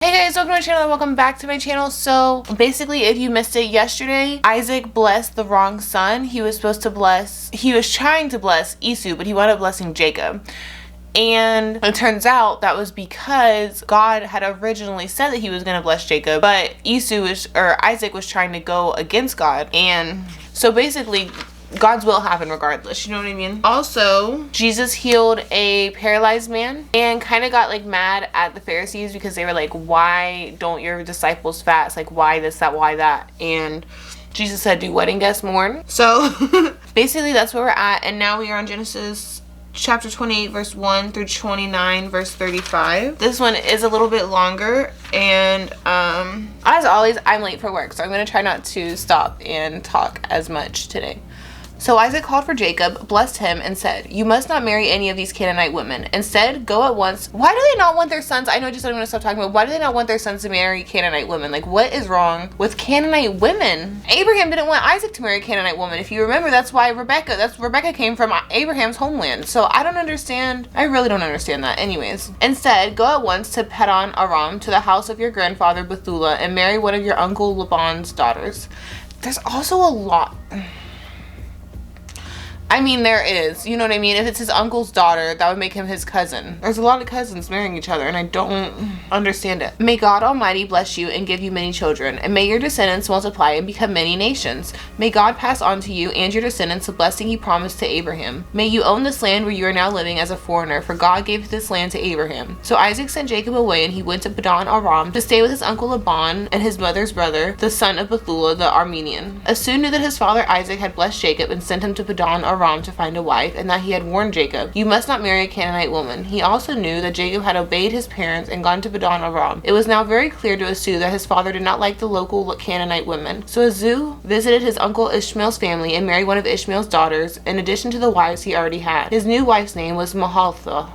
Hey guys, welcome to my channel and welcome back to my channel. So basically, if you missed it yesterday, Isaac blessed the wrong son. He was trying to bless Esau, but he wound up blessing Jacob. And it turns out that was because God had originally said that he was going to bless Jacob, but Isaac was trying to go against God. And so basically, God's will happened regardless, you know what I mean? Also, Jesus healed a paralyzed man and kind of got like mad at the Pharisees because they were like, why don't your disciples fast? Like, why this, that, why that? And Jesus said, do wedding guests mourn? So basically that's where we're at. And now we are on Genesis chapter 28 verse 1 through 29 verse 35. This one is a little bit longer, and as always, I'm late for work, so I'm going to try not to stop and talk as much today. So Isaac called for Jacob, blessed him, and said, you must not marry any of these Canaanite women. Instead, go at once. Why do they not want their sons? I know I just said I'm going to stop talking, but why do they not want their sons to marry Canaanite women? Like, what is wrong with Canaanite women? Abraham didn't want Isaac to marry a Canaanite woman. If you remember, that's why Rebecca came from Abraham's homeland. So I don't understand. I really don't understand that. Anyways, instead, go at once to Padan Aram, to the house of your grandfather Bethulah, and marry one of your uncle Laban's daughters. There's also a lot. I mean, there is, you know what I mean? If it's his uncle's daughter, that would make him his cousin. There's a lot of cousins marrying each other, and I don't understand it. May God Almighty bless you and give you many children, and may your descendants multiply and become many nations. May God pass on to you and your descendants the blessing he promised to Abraham. May you own this land where you are now living as a foreigner, for God gave this land to Abraham. So Isaac sent Jacob away, and he went to Padan Aram to stay with his uncle Laban and his mother's brother, the son of Bethulah the Aramean. Esau knew that his father Isaac had blessed Jacob and sent him to Padan Aram to find a wife, and that he had warned Jacob, you must not marry a Canaanite woman. He also knew that Jacob had obeyed his parents and gone to Padan Aram. It was now very clear to Esau that his father did not like the local Canaanite women. So Esau visited his uncle Ishmael's family and married one of Ishmael's daughters, in addition to the wives he already had. His new wife's name was Mahalatha.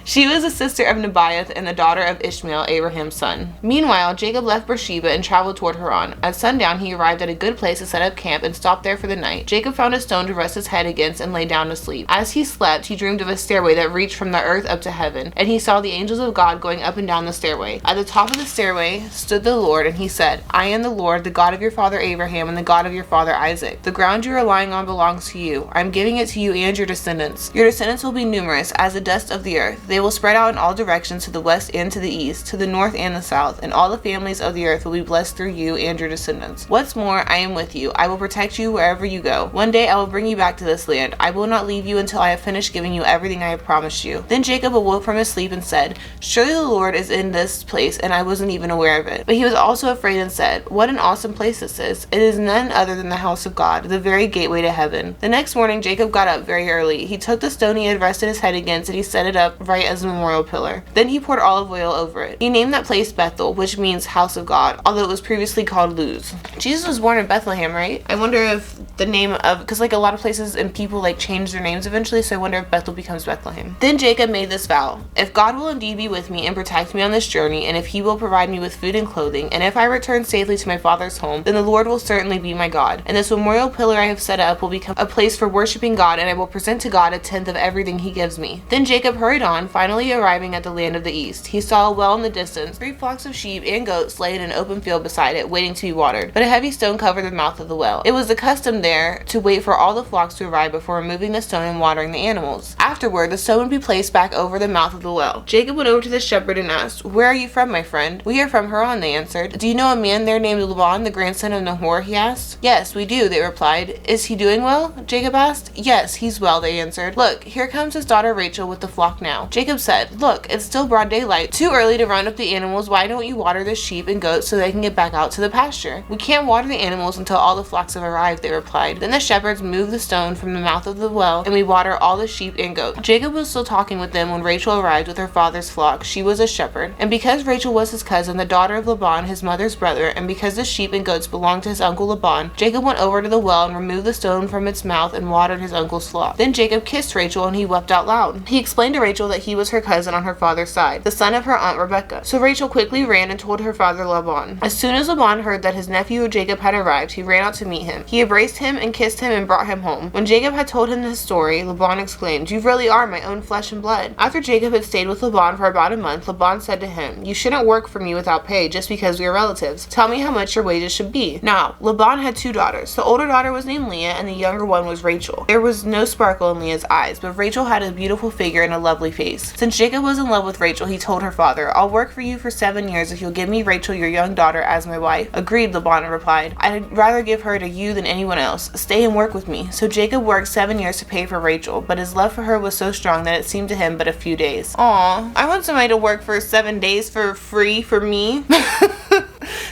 She was a sister of Nebaioth and the daughter of Ishmael, Abraham's son. Meanwhile, Jacob left Beersheba and traveled toward Haran. At sundown, he arrived at a good place to set up camp and stopped there for the night. Jacob found a stone to rest his head against and lay down to sleep. As he slept, he dreamed of a stairway that reached from the earth up to heaven, and he saw the angels of God going up and down the stairway. At the top of the stairway stood the Lord, and he said, I am the Lord, the God of your father Abraham and the God of your father Isaac. The ground you are lying on belongs to you. I am giving it to you and your descendants. Your descendants will be numerous as the dust of the earth. They will spread out in all directions, to the west and to the east, to the north and the south, and all the families of the earth will be blessed through you and your descendants. What's more, I am with you. I will protect you wherever you go. One day I will bring you back to this land. I will not leave you until I have finished giving you everything I have promised you. Then Jacob awoke from his sleep and said, surely the Lord is in this place, and I wasn't even aware of it. But he was also afraid and said, what an awesome place this is. It is none other than the house of God, the very gateway to heaven. The next morning Jacob got up very early. He took the stone he had rested his head against, and he set it up right as a memorial pillar. Then he poured olive oil over it. He named that place Bethel, which means house of God, although it was previously called Luz. Jesus was born in Bethlehem, right? I wonder if the name of, because like a lot of places and people like change their names eventually, so I wonder if Bethel becomes Bethlehem. Then Jacob made this vow, if God will indeed be with me and protect me on this journey, and if he will provide me with food and clothing, and if I return safely to my father's home, then the Lord will certainly be my God. And this memorial pillar I have set up will become a place for worshiping God, and I will present to God a tenth of everything he gives me. Then Jacob hurried on, finally arriving at the land of the east. He saw a well in the distance, 3 flocks of sheep and goats lay in an open field beside it, waiting to be watered, but a heavy stone covered the mouth of the well. It was the custom there to wait for all the flocks to arrive before removing the stone and watering the animals. Afterward, the stone would be placed back over the mouth of the well. Jacob went over to the shepherd and asked, where are you from, my friend? We are from Haran, they answered. Do you know a man there named Laban, the grandson of Nahor, he asked. Yes, we do, they replied. Is he doing well? Jacob asked. Yes, he's well, they answered. Look, here comes his daughter Rachel with the flock now. Jacob said, look, it's still broad daylight. Too early to round up the animals. Why don't you water the sheep and goats so they can get back out to the pasture? We can't water the animals until all the flocks have arrived, they replied. Then the shepherds moved the stone from the mouth of the well, and we water all the sheep and goats. Jacob was still talking with them when Rachel arrived with her father's flock. She was a shepherd. And because Rachel was his cousin, the daughter of Laban, his mother's brother, and because the sheep and goats belonged to his uncle Laban, Jacob went over to the well and removed the stone from its mouth and watered his uncle's flock. Then Jacob kissed Rachel, and he wept out loud. He explained to Rachel that he was her cousin on her father's side, the son of her aunt Rebekah. So Rachel quickly ran and told her father Laban. As soon as Laban heard that his nephew Jacob had arrived, he ran out to meet him. He embraced him and kissed him and brought him home. When Jacob had told him his story, Laban exclaimed, "You really are my own flesh and blood." After Jacob had stayed with Laban for about a month, Laban said to him, "You shouldn't work for me without pay just because we are relatives. Tell me how much your wages should be." Now, Laban had 2 daughters. The older daughter was named Leah and the younger one was Rachel. There was no sparkle in Leah's eyes, but Rachel had a beautiful figure and a lovely face. Since Jacob was in love with Rachel, he told her father, "I'll work for you for 7 years if you'll give me Rachel, your young daughter, as my wife." "Agreed," Laban replied. "I'd rather give her to you than anyone else. Stay and work with me." So Jacob worked 7 years to pay for Rachel, but his love for her was so strong that it seemed to him but a few days. Aw, I want somebody to work for 7 days for free for me.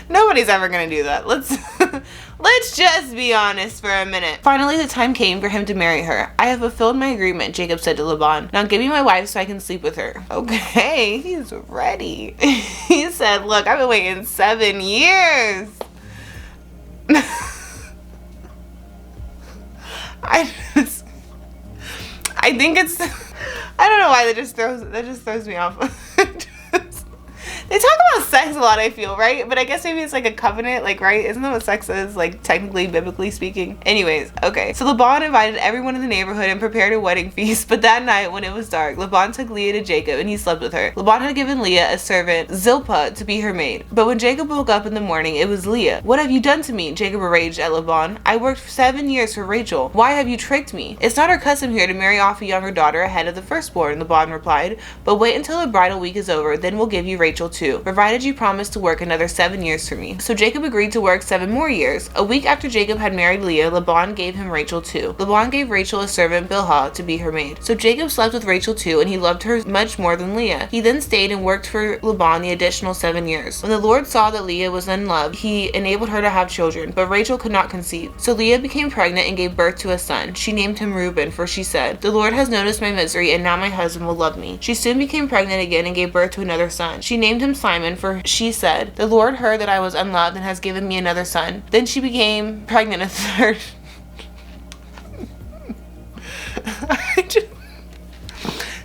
Nobody's ever gonna do that. Let's just be honest for a minute. Finally, the time came for him to marry her. "I have fulfilled my agreement," Jacob said to Laban. "Now give me my wife so I can sleep with her." Okay, he's ready. He said, "Look, I've been waiting 7 years." I think it's, I don't know why that just throws me off. They talk about sex a lot, I feel, right? But I guess maybe it's like a covenant, like, right? Isn't that what sex is, like, technically, biblically speaking? Anyways, okay. So Laban invited everyone in the neighborhood and prepared a wedding feast. But that night, when it was dark, Laban took Leah to Jacob and he slept with her. Laban had given Leah a servant, Zilpah, to be her maid. But when Jacob woke up in the morning, it was Leah. "What have you done to me?" Jacob raged at Laban. "I worked 7 years for Rachel. Why have you tricked me?" "It's not our custom here to marry off a younger daughter ahead of the firstborn," Laban replied. "But wait until the bridal week is over, then we'll give you Rachel too, provided you promise to work another 7 years for me." So Jacob agreed to work 7 more years. A week after Jacob had married Leah, Laban gave him Rachel too. Laban gave Rachel a servant, Bilhah, to be her maid. So Jacob slept with Rachel too, and he loved her much more than Leah. He then stayed and worked for Laban the additional 7 years. When the Lord saw that Leah was unloved, he enabled her to have children, but Rachel could not conceive. So Leah became pregnant and gave birth to a son. She named him Reuben, for she said, "The Lord has noticed my misery, and now my husband will love me." She soon became pregnant again and gave birth to another son. She named him Simon, for she said, "The Lord heard that I was unloved and has given me another son." Then she became pregnant a third.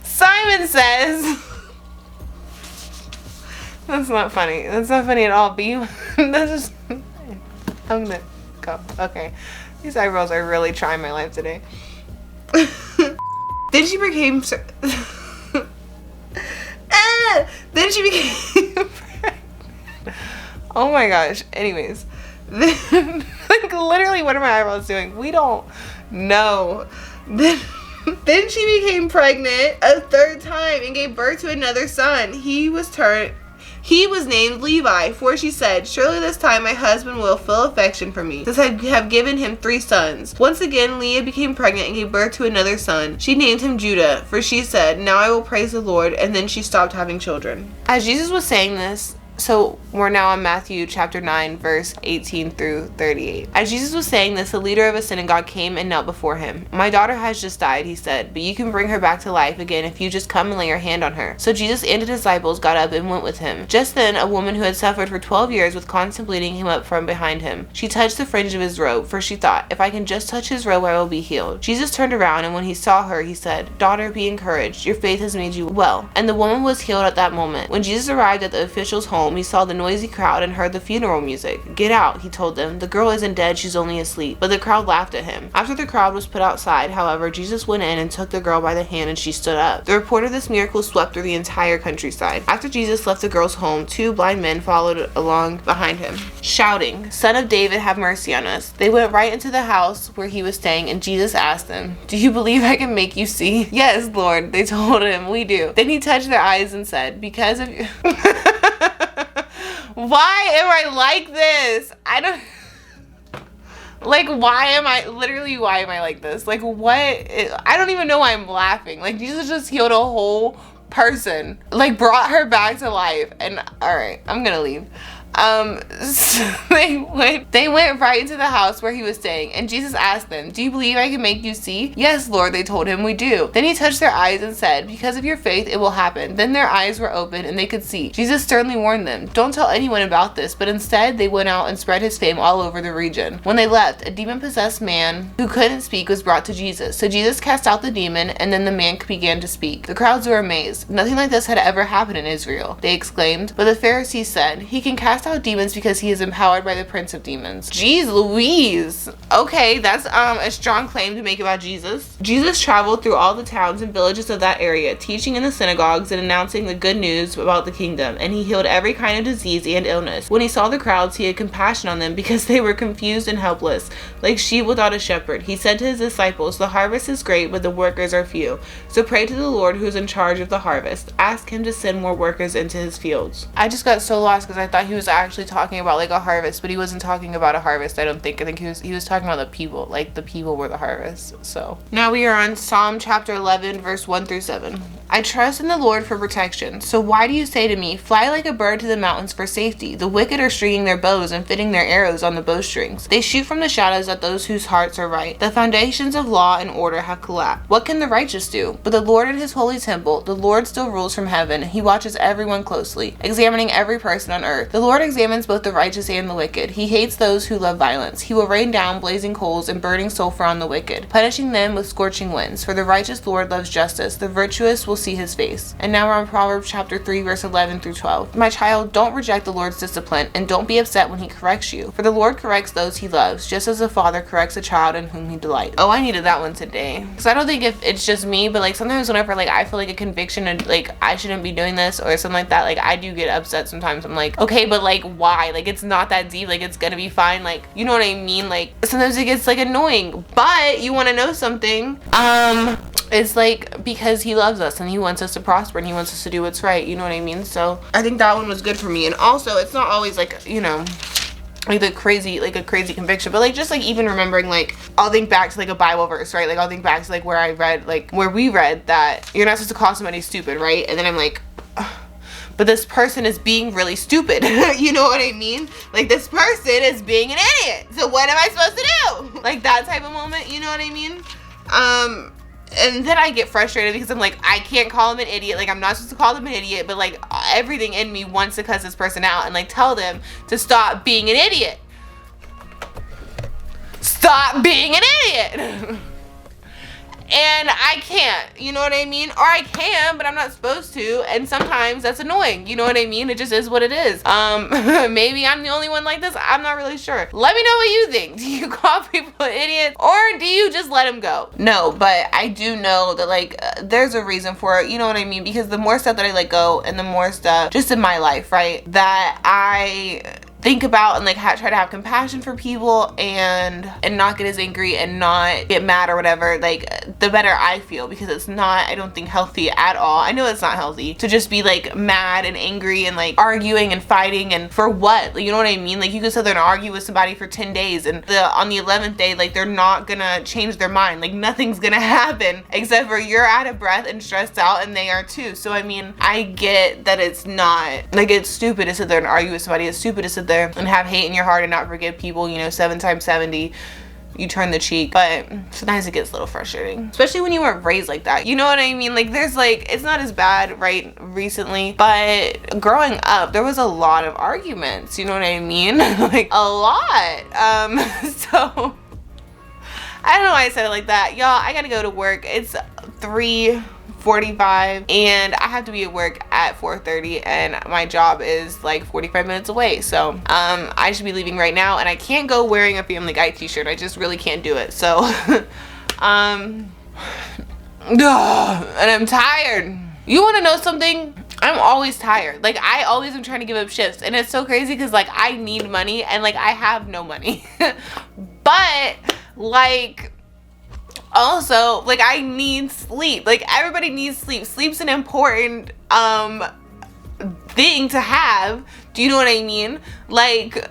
Simon says, that's not funny. That's not funny at all. But you, that's just, I'm gonna go. Okay. These eyebrows are really trying my life today. Then she became, then she became oh my gosh. Anyways, then, like, literally, what are my eyebrows doing? We don't know. Then she became pregnant a third time and gave birth to another son. He was named Levi, for she said, "Surely this time my husband will feel affection for me, since I have given him 3 sons." Once again, Leah became pregnant and gave birth to another son. She named him Judah, for she said, "Now I will praise the Lord," and then she stopped having children. As Jesus was saying this, so we're now on Matthew chapter 9, verse 18 through 38. As Jesus was saying this, the leader of a synagogue came and knelt before him. "My daughter has just died," he said, "but you can bring her back to life again if you just come and lay your hand on her." So Jesus and his disciples got up and went with him. Just then, a woman who had suffered for 12 years with constant bleeding came up from behind him. She touched the fringe of his robe, for she thought, "If I can just touch his robe, I will be healed." Jesus turned around, and when he saw her, he said, "Daughter, be encouraged. Your faith has made you well." And the woman was healed at that moment. When Jesus arrived at the official's home, he saw the noisy crowd and heard the funeral music. "Get out," he told them. "The girl isn't dead, she's only asleep." But the crowd laughed at him. After the crowd was put outside, however, Jesus went in and took the girl by the hand, and she stood up. The report of this miracle swept through the entire countryside. After Jesus left the girl's home, 2 blind men followed along behind him, shouting, "Son of David, have mercy on us." They went right into the house where he was staying, and Jesus asked them, "Do you believe I can make you see?" "Yes, Lord," they told him, "we do." Then he touched their eyes and said, "Because of you..." Why am I like this? I don't, like, why am I like this? Like, what? I don't even know why I'm laughing. Like, Jesus just healed a whole person, like, brought her back to life. And all right, I'm gonna leave. So they went right into the house where he was staying, and Jesus asked them, "Do you believe I can make you see?" "Yes, Lord," they told him, "we do." Then he touched their eyes and said, "Because of your faith, it will happen." Then their eyes were opened and they could see. Jesus sternly warned them, "Don't tell anyone about this," but instead they went out and spread his fame all over the region. When they left, a demon-possessed man who couldn't speak was brought to Jesus. So Jesus cast out the demon, and then the man began to speak. The crowds were amazed. Nothing like this had ever happened in Israel, they exclaimed. But the Pharisees said, "He can cast out demons because he is empowered by the prince of demons." Jeez Louise. Okay, that's a strong claim to make about Jesus. Jesus traveled through all the towns and villages of that area, teaching in the synagogues and announcing the good news about the kingdom, and he healed every kind of disease and illness. When he saw the crowds, he had compassion on them because they were confused and helpless, like sheep without a shepherd. He said to his disciples, "The harvest is great, but the workers are few. So pray to the Lord who is in charge of the harvest. Ask him to send more workers into his fields." I just got so lost because I thought he was actually talking about like a harvest, but he wasn't talking about a harvest. I think he was talking about the people, like the people were the harvest. So now we are on Psalm chapter 11 verse 1 through 7. "I trust in the Lord for protection. So why do you say to me, 'Fly like a bird to the mountains for safety'? The wicked are stringing their bows and fitting their arrows on the bowstrings. They shoot from the shadows at those whose hearts are right. The foundations of law and order have collapsed. What can the righteous do? But the Lord in his holy temple, the Lord still rules from heaven. He watches everyone closely, examining every person on earth. The Lord examines both the righteous and the wicked. He hates those who love violence. He will rain down blazing coals and burning sulfur on the wicked, punishing them with scorching winds. For the righteous Lord loves justice. The virtuous will see his face." And now we're on Proverbs chapter 3 verse 11 through 12. "My child, don't reject the Lord's discipline, and don't be upset when he corrects you. For the Lord corrects those he loves, just as a father corrects a child in whom he delights." Oh, I needed that one today. Because I don't think if it's just me, but like sometimes whenever like I feel like a conviction and like I shouldn't be doing this or something like that, like I do get upset sometimes. I'm like, okay, but like why? Like it's not that deep. Like it's gonna be fine. Like, you know what I mean? Like sometimes it gets like annoying. But you want to know something? It's like because he loves us and he wants us to prosper and he wants us to do what's right. You know what I mean? So I think that one was good for me. And also it's not always like, you know, like a crazy conviction, but like just like even remembering, like I'll think back to like a Bible verse, right? Like I'll think back to like where I read, like where we read that you're not supposed to call somebody stupid, right? And then I'm like, ugh, but this person is being really stupid. You know what I mean? Like this person is being an idiot. So what am I supposed to do? Like that type of moment, you know what I mean? And then I get frustrated because I'm like, I can't call him an idiot. Like, I'm not supposed to call them an idiot, but like everything in me wants to cuss this person out and like tell them to stop being an idiot. Stop being an idiot. And I can't, you know what I mean? Or I can, but I'm not supposed to. And sometimes that's annoying. You know what I mean? It just is what it is. Maybe I'm the only one like this. I'm not really sure. Let me know what you think. Do you call people idiots or do you just let them go? No, but I do know that like there's a reason for it. You know what I mean? Because the more stuff that I let go and the more stuff just in my life, right, that I think about and like try to have compassion for people and not get as angry and not get mad or whatever, like the better I feel, because it's not, I don't think, healthy at all. I know it's not healthy to just be like mad and angry and like arguing and fighting, and for what? You know what I mean? Like you could sit there and argue with somebody for 10 days and on the 11th day, like they're not gonna change their mind. Like nothing's gonna happen except for you're out of breath and stressed out and they are too. So I mean, I get that it's not, like it's stupid to sit there and argue with somebody. It's stupid to sit there and have hate in your heart and not forgive people, you know, 7 times 70. You turn the cheek, but sometimes it gets a little frustrating, especially when you weren't raised like that. You know what I mean? Like there's like, it's not as bad right recently, but growing up there was a lot of arguments, you know what I mean? Like a lot. So I don't know why I said it like that. Y'all, I gotta go to work. It's 3:45 and I have to be at work at 4:30 and my job is like 45 minutes away. So I should be leaving right now and I can't go wearing a Family Guy t-shirt. I just really can't do it. So and I'm tired. You want to know something? I'm always tired. Like I always am trying to give up shifts, and it's so crazy because like I need money and like I have no money. But like also, like I need sleep. Like everybody needs sleep. Sleep's an important thing to have. Do you know what I mean? Like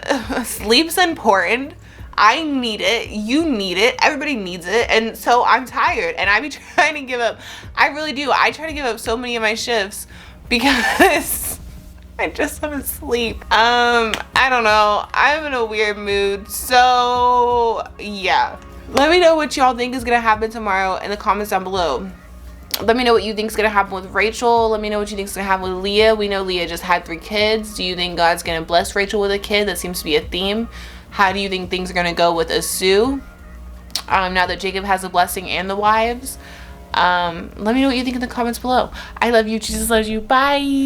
sleep's important. I need it. You need it. Everybody needs it. And so I'm tired and I be trying to give up. I really do. I try to give up so many of my shifts because I just want to sleep. I don't know. I'm in a weird mood. So yeah. Let me know what y'all think is gonna happen tomorrow in the comments down below. Let me know what you think is gonna happen with Rachel. Let me know what you think is gonna happen with Leah. We know Leah just had 3 kids. Do you think God's gonna bless Rachel with a kid? That seems to be a theme. How do you think things are gonna go with Asu? Now that Jacob has the blessing and the wives. Let me know what you think in the comments below. I love you. Jesus loves you. Bye.